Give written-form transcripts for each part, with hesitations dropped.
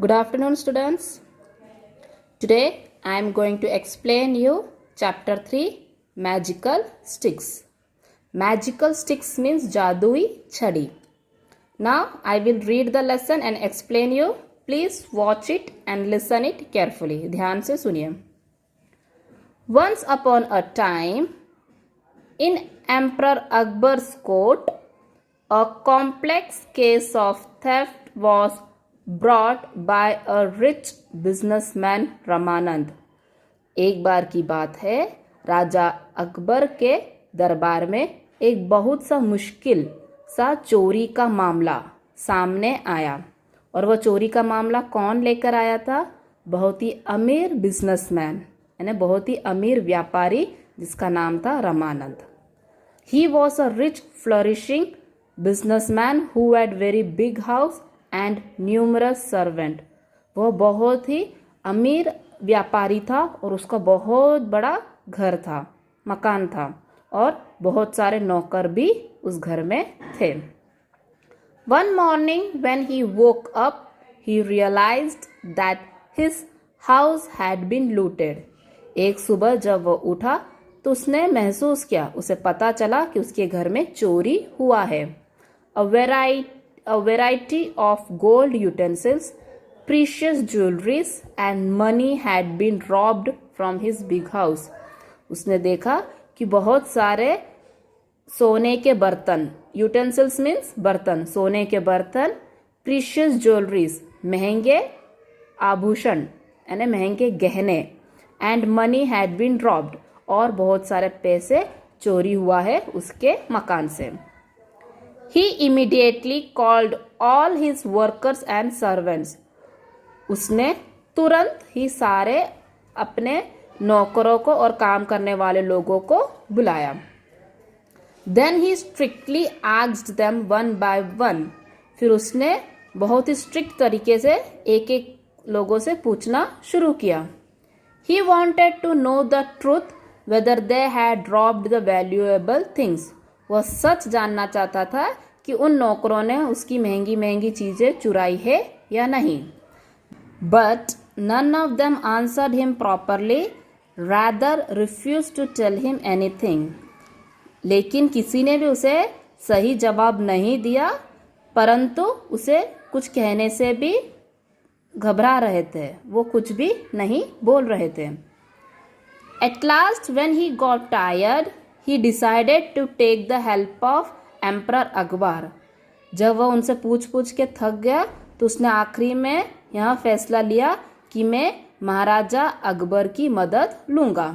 Good afternoon, students. Today I am going to explain you chapter 3 Magical Sticks. Magical sticks means jadui chadi. Now I will read the lesson and explain you. Please watch it and listen it carefully. ध्यान से सुनिए. Once upon a time, in Emperor Akbar's court, a complex case of theft was brought by a rich businessman Ramanand. एक बार की बात है, राजा अकबर के दरबार में एक बहुत सा मुश्किल सा चोरी का मामला सामने आया. और वह चोरी का मामला कौन लेकर आया था? बहुत ही अमीर बिजनेसमैन, यानी बहुत ही अमीर व्यापारी जिसका नाम था Ramanand. He was a rich, flourishing businessman who had very big house and numerous servant. वह बहुत ही अमीर व्यापारी था और उसका बहुत बड़ा घर था, मकान था और बहुत सारे नौकर भी उस घर में थे. One morning when he woke up, he realized that his house had been looted. एक सुबह जब वह उठा तो उसने महसूस किया, उसे पता चला कि उसके घर में चोरी हुआ है. A variety of gold utensils, precious jewelries and money had been robbed from his big house. उसने देखा कि बहुत सारे सोने के बर्तन, यूटेंसिल्स मीन्स बर्तन, सोने के बर्तन, प्रीशियस ज्वेलरीज, महंगे आभूषण यानी महंगे गहने, and money had been robbed, और बहुत सारे पैसे चोरी हुआ है उसके मकान से. He immediately called all his workers and servants. उसने तुरंत ही सारे अपने नौकरों को और काम करने वाले लोगों को बुलाया. Then he strictly asked them one by one. फिर उसने बहुत ही स्ट्रिक्ट तरीके से एक एक लोगों से पूछना शुरू किया. He wanted to know the truth whether they had robbed the valuable things. वह सच जानना चाहता था कि उन नौकरों ने उसकी महंगी महंगी चीजें चुराई है या नहीं. But none of them answered him properly, rather refused to tell him anything. लेकिन किसी ने भी उसे सही जवाब नहीं दिया, परंतु उसे कुछ कहने से भी घबरा रहे थे, वो कुछ भी नहीं बोल रहे थे. At last when he got tired, he decided to take the help of Emperor Akbar. जब वह उनसे पूछ पूछ के थक गया तो उसने आखिरी में यह फैसला लिया कि मैं महाराजा अकबर की मदद लूँगा.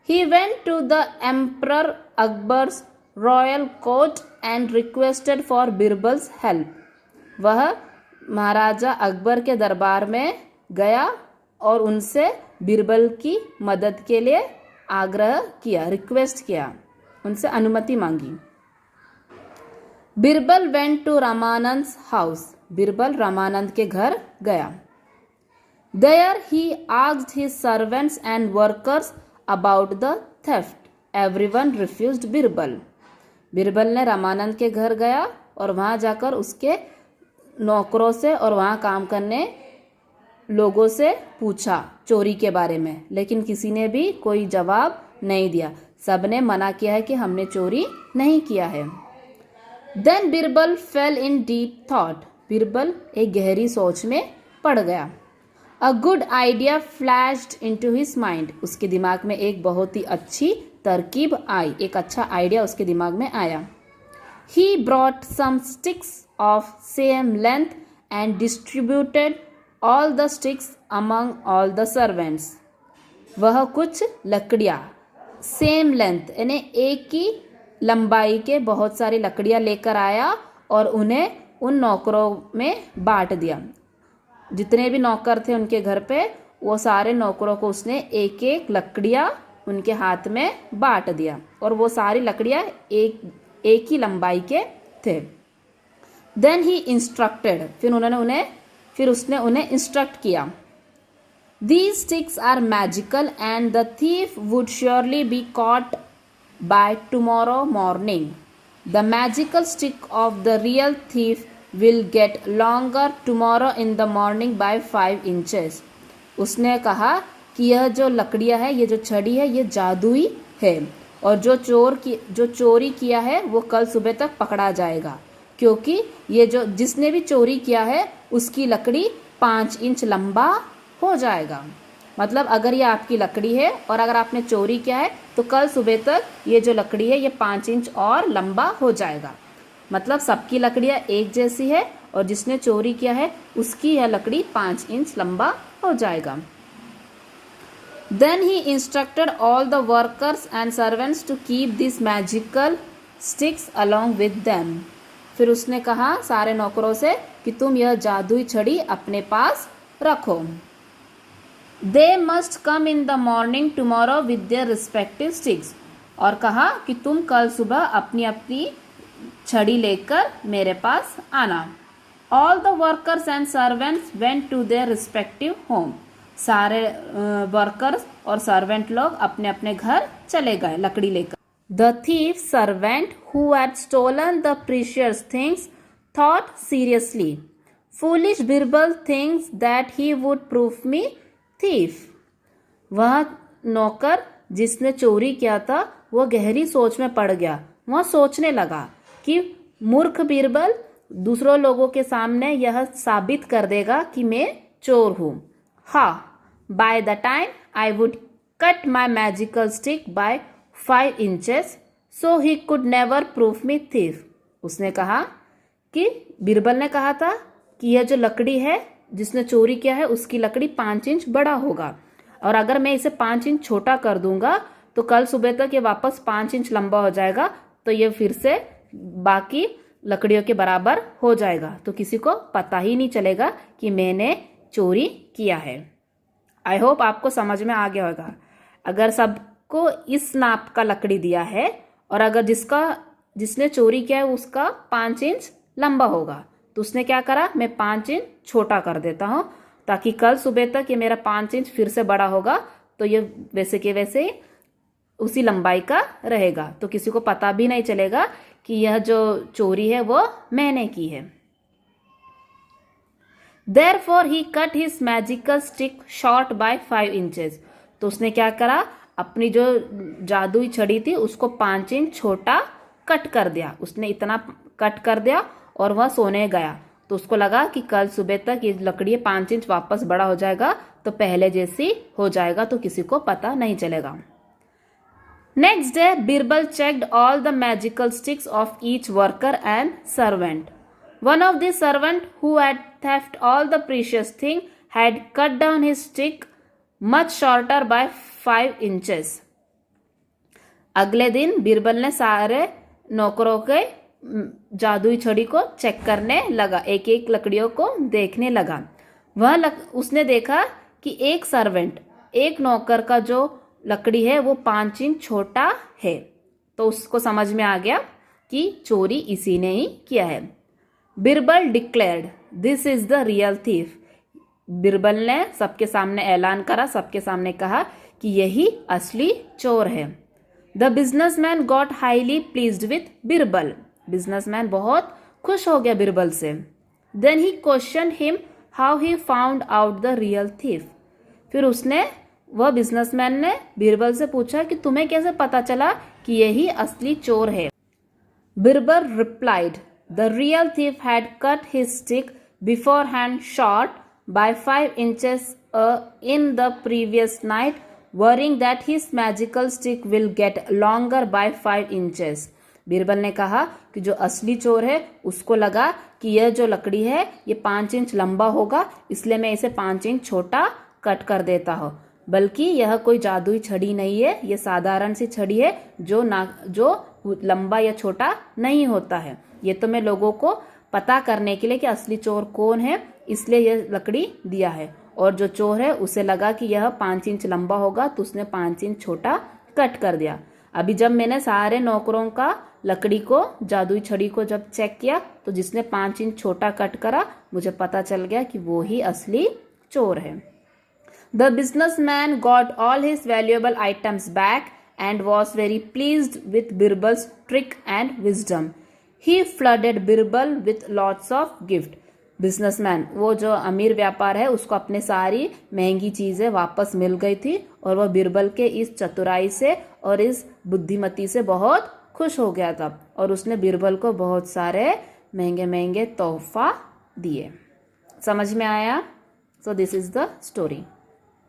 He went to the Emperor Akbar's royal court and requested for Birbal's help. वह महाराजा अकबर के दरबार में गया और उनसे बिरबल की मदद के लिए आग्रह किया, रिक्वेस्ट किया, उनसे अनुमति मांगी. Birbal went to Ramanand's house. Birbal Ramanand के घर गया. There he asked his servants and workers about the theft. Everyone refused Birbal. Birbal ने रामानंद के घर गया और वहां जाकर उसके नौकरों से और वहां काम करने लोगों से पूछा चोरी के बारे में, लेकिन किसी ने भी कोई जवाब नहीं दिया. सबने मना किया है कि हमने चोरी नहीं किया है. Then Birbal fell in deep thought. Birbal एक गहरी सोच में पड़ गया. A good idea flashed into his mind. उसके दिमाग में एक बहुत ही अच्छी तरकीब आई, एक अच्छा आइडिया उसके दिमाग में आया. He brought some sticks of same length and distributed all the sticks among all the servants. वह कुछ लकड़ियाँ सेम लेंथ यानी एक ही लंबाई के बहुत सारी लकड़ियाँ लेकर आया और उन्हें उन नौकरों में बांट दिया. जितने भी नौकर थे उनके घर पे, वो सारे नौकरों को उसने एक एक लकड़ियाँ उनके हाथ में बांट दिया और वो सारी लकड़ियाँ एक ही लंबाई के थे. Then he instructed. फिर उसने उन्हें इंस्ट्रक्ट किया. These sticks are magical and the thief would surely be caught by tomorrow morning. The magical stick of the real thief will get longer tomorrow in the morning by 5 inches. उसने कहा कि यह जो लकड़ियाँ है, ये जो छड़ी है, ये जादुई है और जो चोरी किया है वो कल सुबह तक पकड़ा जाएगा, क्योंकि ये जो जिसने भी चोरी किया है उसकी लकड़ी 5 इंच लंबा हो जाएगा। मतलब अगर ये आपकी लकड़ी है और अगर आपने चोरी किया है तो कल सुबह तक ये जो लकड़ी है ये 5 इंच और लंबा हो जाएगा। मतलब सबकी लकड़ियाँ एक जैसी है और जिसने चोरी किया है उसकी यह लकड़ी 5 इंच लंबा हो जाएगा। Then he instructed all the workers and servants to keep these magical sticks along with them. फिर उसने कहा सारे नौकरों से कि तुम यह जादुई छड़ी अपने पास रखो। They must come in the morning tomorrow with their respective sticks. और कहा कि तुम कल सुबह अपनी अपनी छड़ी लेकर मेरे पास आना। All the workers and servants went to their respective home. सारे वर्कर्स और सर्वेंट लोग अपने अपने घर चले गए लकड़ी लेकर। The thief servant who had stolen the precious things thought seriously, "Foolish Birbal thinks that he would prove me thief." वह नौकर जिसने चोरी किया था वो गहरी सोच में पड़ गया। वह सोचने लगा कि मूर्ख बीरबल दूसरों लोगों के सामने यह साबित कर देगा कि मैं चोर हूँ। हाँ, by the time I would cut my magical stick by 5 inches, so he could never prove me thief. उसने कहा कि बीरबल ने कहा था कि यह जो लकड़ी है जिसने चोरी किया है उसकी लकड़ी 5 इंच बड़ा होगा और अगर मैं इसे 5 इंच छोटा कर दूंगा तो कल सुबह तक ये वापस 5 इंच लंबा हो जाएगा, तो ये फिर से बाकी लकड़ियों के बराबर हो जाएगा, तो किसी को पता ही नहीं चलेगा कि मैंने चोरी किया है। आई होप आपको समझ में आ गया होगा। अगर सबको इस नाप का लकड़ी दिया है और अगर जिसने चोरी किया है उसका 5 इंच लंबा होगा तो उसने क्या करा, मैं 5 इंच छोटा कर देता हूँ ताकि कल सुबह तक ये मेरा 5 इंच फिर से बड़ा होगा, तो ये वैसे के वैसे उसी लंबाई का रहेगा, तो किसी को पता भी नहीं चलेगा कि यह जो चोरी है वो मैंने की है। Therefore he cut his magical stick short by 5 inches. तो उसने क्या करा, अपनी जो जादुई छड़ी थी उसको 5 इंच छोटा कट कर दिया। उसने इतना कट कर दिया और वह सोने गया, तो उसको लगा कि कल सुबह तक ये लकड़ी 5 इंच वापस बड़ा हो जाएगा, तो पहले जैसी हो जाएगा, तो किसी को पता नहीं चलेगा। Next day, Birbal checked all the magical sticks of each worker and servant. One of the servant who had theft all the precious thing had cut down his stick much shorter by 5 inches. अगले दिन बीरबल ने सारे नौकरों के जादुई छड़ी को check करने लगा, एक एक लकड़ियों को देखने लगा। उसने देखा कि एक सर्वेंट, एक नौकर का जो लकड़ी है वो 5 इंच छोटा है, तो उसको समझ में आ गया कि चोरी इसी ने ही किया है। Birbal declared, this is the real thief. Birbal ने सबके सामने ऐलान करा, सबके सामने कहा कि यही असली चोर है। The businessman got highly pleased with Birbal. Businessman बहुत खुश हो गया बिरबल से। Then he question him how he found out the real thief. फिर वह बिजनेसमैन ने बिरबल से पूछा कि तुम्हें कैसे पता चला कि यही असली चोर है। Birbal replied, the real thief had cut his stick before hand short by 5 inches in the previous night, worrying that his magical stick will get longer by 5 inches. Birbal ने कहा कि जो असली चोर है उसको लगा कि यह जो लकड़ी है ये 5 इंच लंबा होगा, इसलिए मैं इसे 5 इंच छोटा कट कर देता हूँ। बल्कि यह कोई जादुई छड़ी नहीं है, ये साधारण सी छड़ी है जो लंबा या छोटा नहीं होता है। ये तो मैं लोगों को पता करने के लिए कि असली चोर कौन है इसलिए यह लकड़ी दिया है, और जो चोर है उसे लगा कि यह 5 इंच लंबा होगा तो उसने 5 इंच छोटा कट कर दिया। अभी जब मैंने सारे नौकरों का लकड़ी को, जादुई छड़ी को जब चेक किया तो जिसने 5 इंच छोटा कट करा मुझे पता चल गया कि वो ही असली चोर है। The businessman got all his valuable items back and was very pleased with Birbal's trick and wisdom. He flooded Birbal with lots of gift. Businessman, वो जो अमीर व्यापार है, उसको अपने सारी महंगी चीजें वापस मिल गई थी और वह बिरबल के इस चतुराई से और इस बुद्धिमती से बहुत खुश हो गया था और उसने बिरबल को बहुत सारे महंगे महंगे तोहफा दिए। समझ में आया? So this is the story.